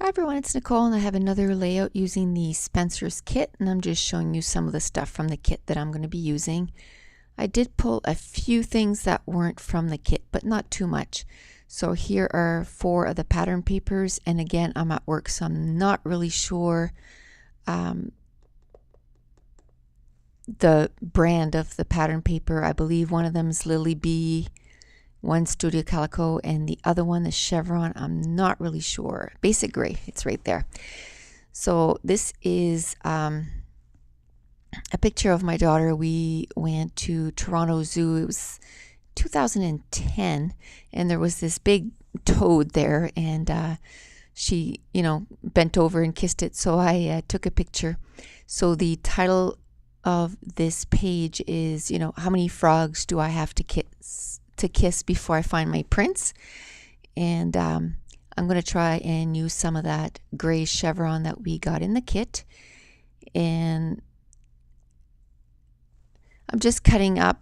Hi everyone, it's Nicole and I have another layout using the Spencer's kit, and I'm just showing you some of the stuff from the kit that I'm going to be using. I did pull a few things that weren't from the kit, but not too much. So here are 4 of the pattern papers, and again I'm at work so I'm not really sure the brand of the pattern paper. I believe one of them is Lily Bee, one Studio Calico, and the other one, the Chevron, I'm not really sure. Basic gray, it's right there. So this is a picture of my daughter. We went to Toronto Zoo. It was 2010, and there was this big toad there, and she, bent over and kissed it. So I took a picture. So the title of this page is, how many frogs do I have to kiss before I find my prince? And I'm going to try and use some of that gray chevron that we got in the kit, and I'm just cutting up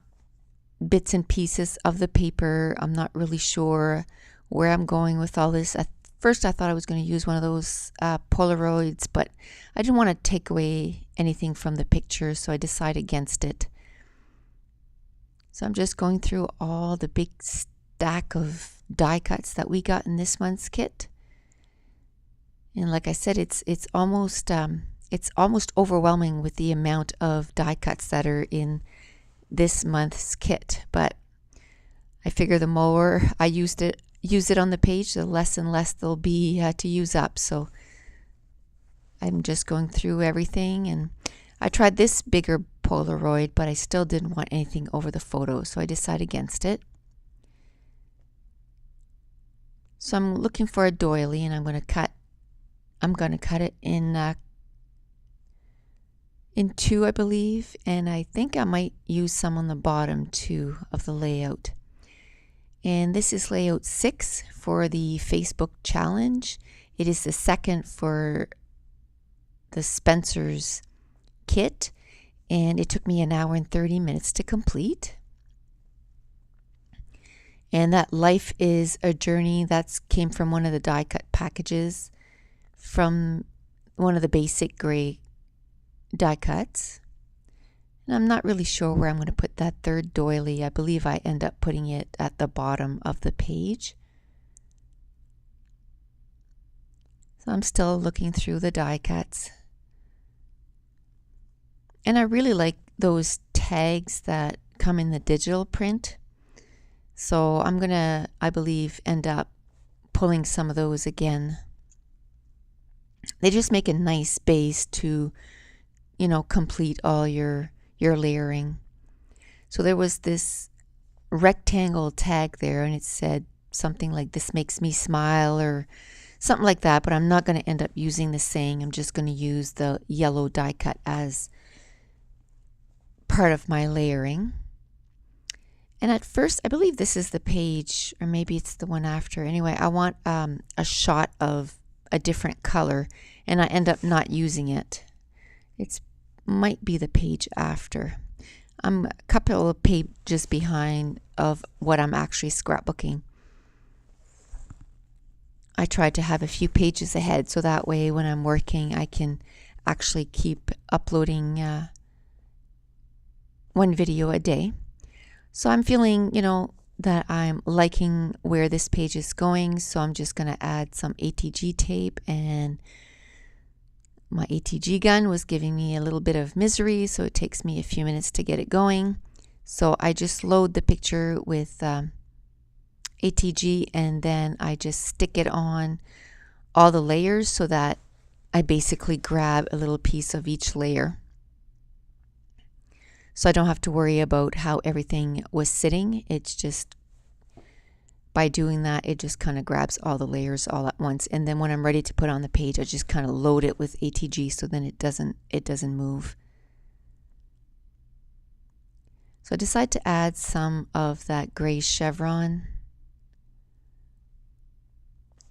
bits and pieces of the paper. I'm not really sure where I'm going with all this. At first I thought I was going to use one of those Polaroids, but I didn't want to take away anything from the picture, so I decided against it. So I'm just going through all the big stack of die cuts that we got in this month's kit. And like I said, it's almost overwhelming with the amount of die cuts that are in this month's kit. But I figure the more I use it on the page, the less and less there'll be to use up. So I'm just going through everything, and I tried this bigger Polaroid, but I still didn't want anything over the photo, so I decided against it. So I'm looking for a doily, and I'm going to cut it in 2, I believe, and I think I might use some on the bottom too of the layout. And this is layout 6 for the Facebook challenge. It is the second for the Spencer's kit, and it took me 1 hour and 30 minutes to complete. And that life is a journey, that came from one of the die cut packages from one of the basic gray die cuts. And I'm not really sure where I'm going to put that third doily. I believe I end up putting it at the bottom of the page. So I'm still looking through the die cuts. And I really like those tags that come in the digital print. So I'm going to, I believe, end up pulling some of those again. They just make a nice base to, complete all your layering. So there was this rectangle tag there, and it said something like, "This makes me smile," or something like that, but I'm not going to end up using the saying. I'm just going to use the yellow die cut as part of my layering. And at first, I believe this is the page, or maybe it's the one after. Anyway, I want a shot of a different color, and I end up not using it. It might be the page after. I'm a couple of pages behind of what I'm actually scrapbooking. I tried to have a few pages ahead, so that way when I'm working I can actually keep uploading one video a day. So I'm feeling, that I'm liking where this page is going, so I'm just going to add some ATG tape, and my ATG gun was giving me a little bit of misery, so it takes me a few minutes to get it going. So I just load the picture with ATG, and then I just stick it on all the layers so that I basically grab a little piece of each layer. So I don't have to worry about how everything was sitting. It's just, by doing that, it just kind of grabs all the layers all at once. And then when I'm ready to put on the page, I just kind of load it with ATG, so then it doesn't move. So I decided to add some of that gray chevron.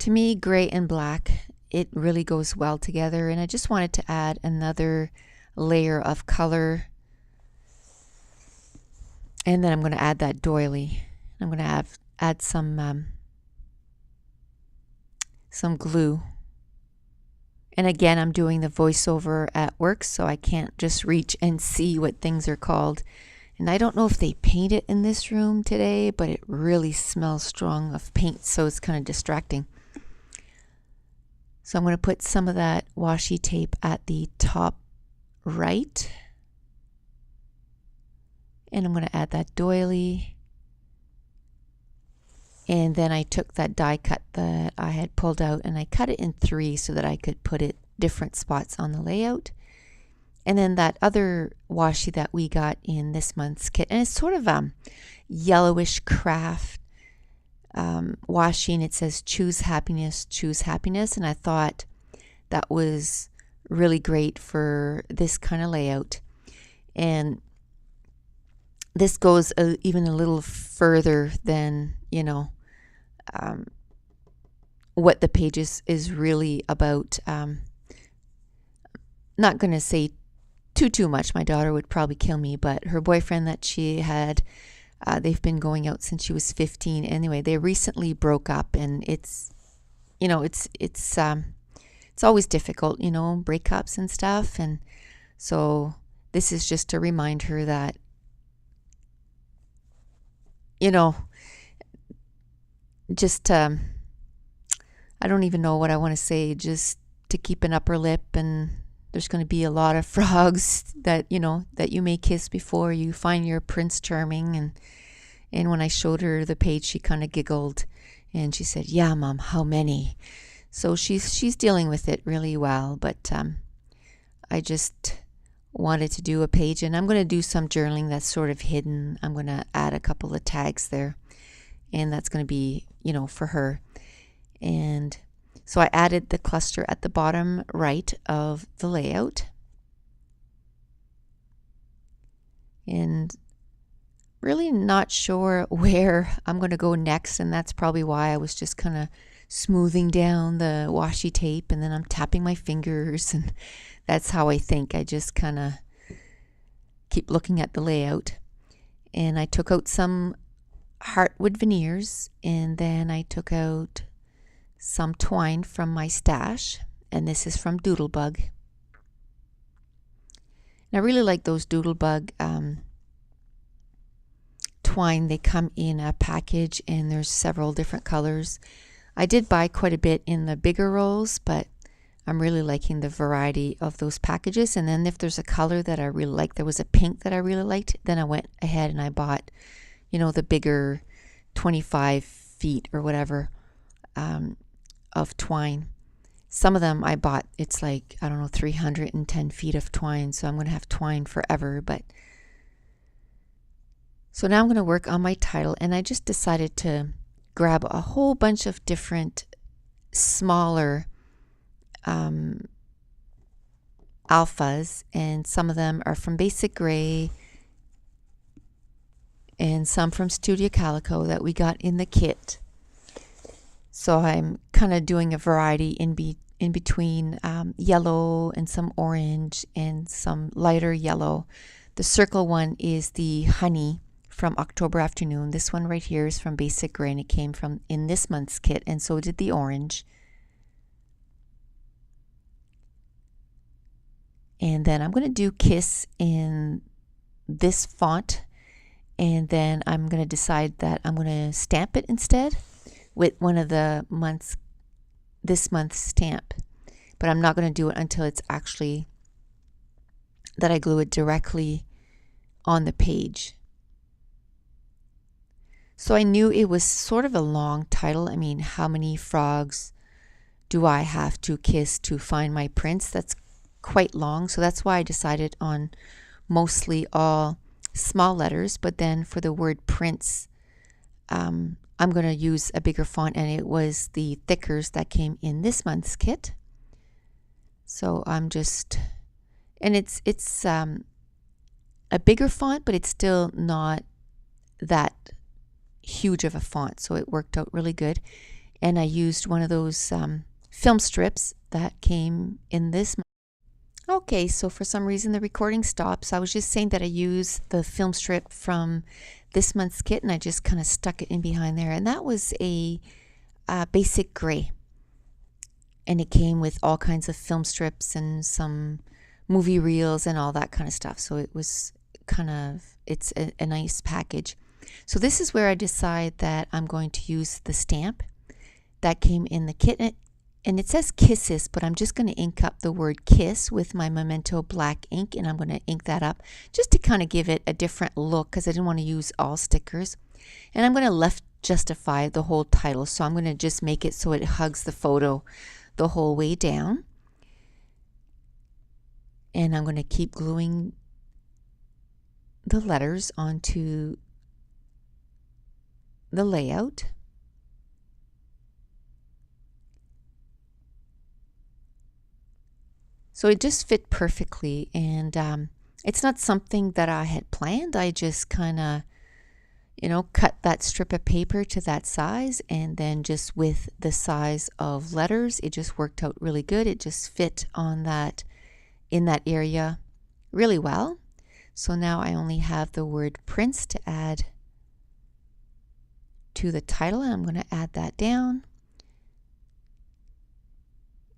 To me, gray and black, it really goes well together, and I just wanted to add another layer of color. And then I'm going to add that doily. I'm going to add some glue And again, I'm doing the voiceover at work, so I can't just reach and see what things are called. And I don't know if they paint it in this room today, but it really smells strong of paint, so it's kind of distracting. So I'm going to put some of that washi tape at the top right. And I'm going to add that doily. And then I took that die cut that I had pulled out and I cut it in 3 so that I could put it different spots on the layout. And then that other washi that we got in this month's kit, and it's sort of yellowish craft washi, and it says choose happiness, and I thought that was really great for this kind of layout. And this goes even a little further than, you know, what the page is really about. Not going to say too much. My daughter would probably kill me, but her boyfriend that she had, they've been going out since she was 15. Anyway, they recently broke up, and it's, you know, it's always difficult, you know, breakups and stuff. And so this is just to remind her that, you know, just I don't even know what I want to say, just to keep an upper lip. And there's going to be a lot of frogs that, you know, that you may kiss before you find your Prince Charming. And when I showed her the page, she kind of giggled and she said, "Yeah, Mom, how many?" So she's dealing with it really well. But I just wanted to do a page, and I'm going to do some journaling that's sort of hidden. I'm going to add a couple of tags there, and that's going to be, you know, for her. And so I added the cluster at the bottom right of the layout. And really not sure where I'm going to go next, and that's probably why I was just kind of smoothing down the washi tape, and then I'm tapping my fingers, and that's how I think. I just kind of keep looking at the layout. And I took out some heartwood veneers, and then I took out some twine from my stash, and this is from Doodlebug. And I really like those Doodlebug twine. They come in a package, and there's several different colors. I did buy quite a bit in the bigger rolls, but I'm really liking the variety of those packages. And then if there's a color that I really like, there was a pink that I really liked, then I went ahead and I bought, you know, the bigger 25 feet or whatever of twine. Some of them I bought, it's like, I don't know, 310 feet of twine. So I'm going to have twine forever. But so now I'm going to work on my title, and I just decided to grab a whole bunch of different smaller alphas, and some of them are from Basic Gray and some from Studio Calico that we got in the kit. So I'm kind of doing a variety in between yellow and some orange and some lighter yellow. The circle one is the honey from October Afternoon. This one right here is from Basic Gray, and it came from in this month's kit, and so did the orange. And then I'm going to do Kiss in this font, and then I'm going to decide that I'm going to stamp it instead with one of the this month's stamp. But I'm not going to do it until it's actually that I glue it directly on the page. So I knew it was sort of a long title. I mean, how many frogs do I have to kiss to find my prince? That's quite long, so that's why I decided on mostly all small letters. But then for the word prince, I'm going to use a bigger font, and it was the thickers that came in this month's kit. So I'm just, and it's a bigger font, but it's still not that huge of a font, so it worked out really good. And I used one of those film strips that came in this month. Okay, so for some reason the recording stops. I was just saying that I used the film strip from this month's kit, and I just kind of stuck it in behind there. And that was a Basic Gray. and it came with all kinds of film strips and some movie reels and all that kind of stuff. So it was it's a nice package. So this is where I decide that I'm going to use the stamp that came in the kit. And it says Kisses, but I'm just going to ink up the word kiss with my Memento black ink, and I'm going to ink that up just to kind of give it a different look because I didn't want to use all stickers. And I'm going to left justify the whole title, so I'm going to just make it so it hugs the photo the whole way down. And I'm going to keep gluing the letters onto the layout. So it just fit perfectly, and it's not something that I had planned. I just kind of, cut that strip of paper to that size, and then just with the size of letters, it just worked out really good. It just fit on that, in that area really well. So now I only have the word Prince to add to the title, and I'm going to add that down.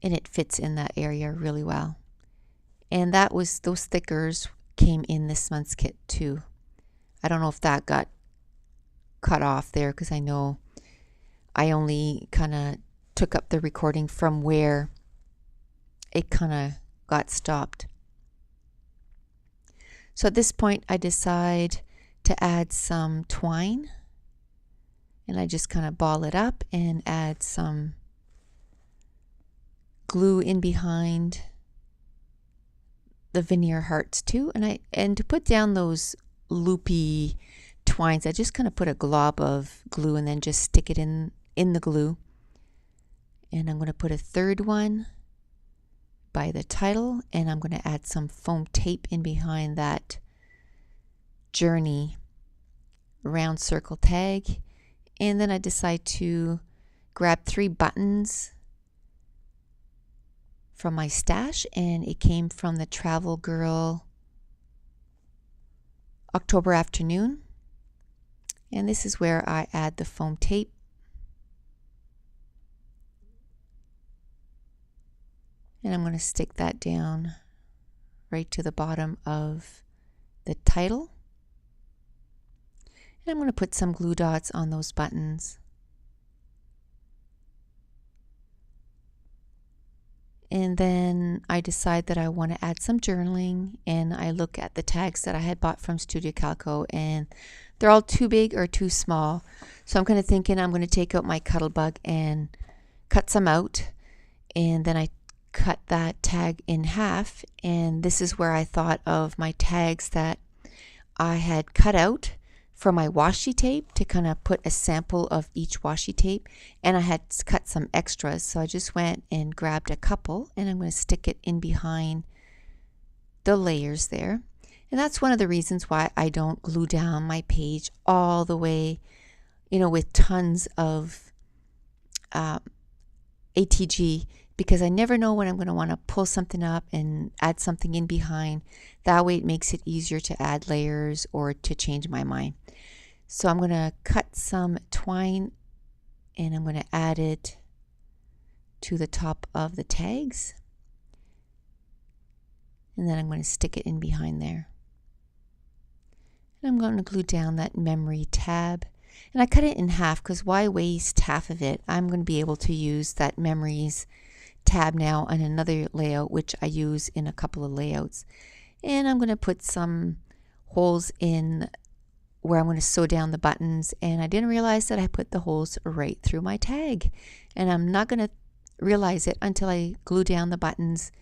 And it fits in that area really well. And those stickers came in this month's kit too. I don't know if that got cut off there because I know I only kind of took up the recording from where it kind of got stopped. So at this point I decide to add some twine, and I just kind of ball it up and add some glue in behind the veneer hearts too, and to put down those loopy twines, I just kind of put a glob of glue and then just stick it in the glue. And I'm going to put a third one by the title, and I'm going to add some foam tape in behind that Journey round circle tag. And then I decide to grab 3 buttons from my stash, and it came from the Travel Girl October Afternoon. And this is where I add the foam tape. And I'm going to stick that down right to the bottom of the title. And I'm going to put some glue dots on those buttons. And then I decide that I want to add some journaling, and I look at the tags that I had bought from Studio Calico, and they're all too big or too small. So I'm kind of thinking I'm going to take out my Cuttlebug and cut some out, and then I cut that tag in half. And this is where I thought of my tags that I had cut out for my washi tape to kind of put a sample of each washi tape, and I had cut some extras, so I just went and grabbed a couple, and I'm going to stick it in behind the layers there. And that's one of the reasons why I don't glue down my page all the way, with tons of ATG, because I never know when I'm going to want to pull something up and add something in behind. That way it makes it easier to add layers or to change my mind. So I'm going to cut some twine, and I'm going to add it to the top of the tags. And then I'm going to stick it in behind there. And I'm going to glue down that memory tab. And I cut it in half because why waste half of it? I'm going to be able to use that memories tab now on another layout, which I use in a couple of layouts. And I'm going to put some holes in where I'm going to sew down the buttons, and I didn't realize that I put the holes right through my tag, and I'm not going to realize it until I glue down the buttons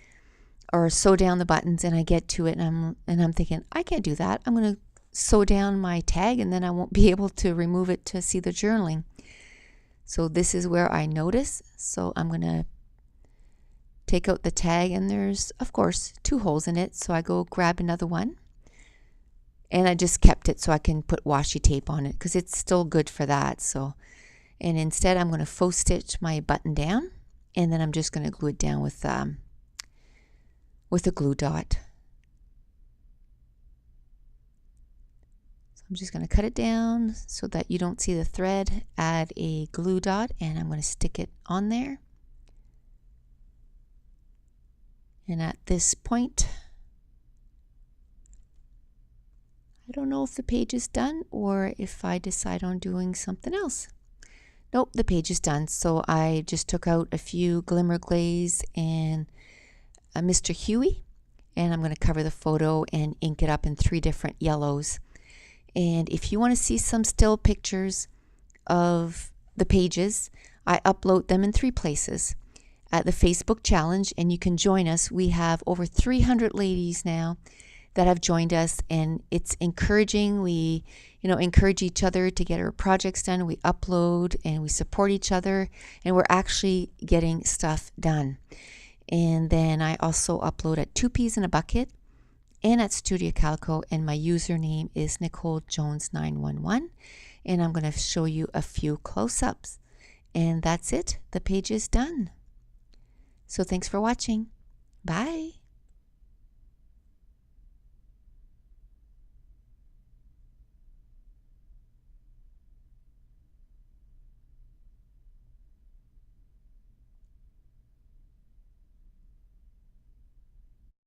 or sew down the buttons, and I get to it, and I'm thinking, I can't do that. I'm going to sew down my tag, and then I won't be able to remove it to see the journaling. So this is where I notice. So I'm going to take out the tag, and there's of course 2 holes in it, so I go grab another one, and I just kept it so I can put washi tape on it because it's still good for that. So, and instead I'm going to faux stitch my button down, and then I'm just going to glue it down with a glue dot. So I'm just going to cut it down so that you don't see the thread, add a glue dot, and I'm going to stick it on there. And at this point, I don't know if the page is done or if I decide on doing something else. Nope, the page is done. So I just took out a few Glimmer Glaze and a Mr. Huey, and I'm going to cover the photo and ink it up in 3 different yellows. And if you want to see some still pictures of the pages, I upload them in 3 places. At the Facebook challenge, and you can join us. We have over 300 ladies now that have joined us, and it's encouraging. We encourage each other to get our projects done. We upload and we support each other, and we're actually getting stuff done. And then I also upload at 2 Peas in a Bucket and at Studio Calico, and my username is Nicole Jones 911, and I'm going to show you a few close-ups. And that's it. The page is done. So thanks for watching. Bye.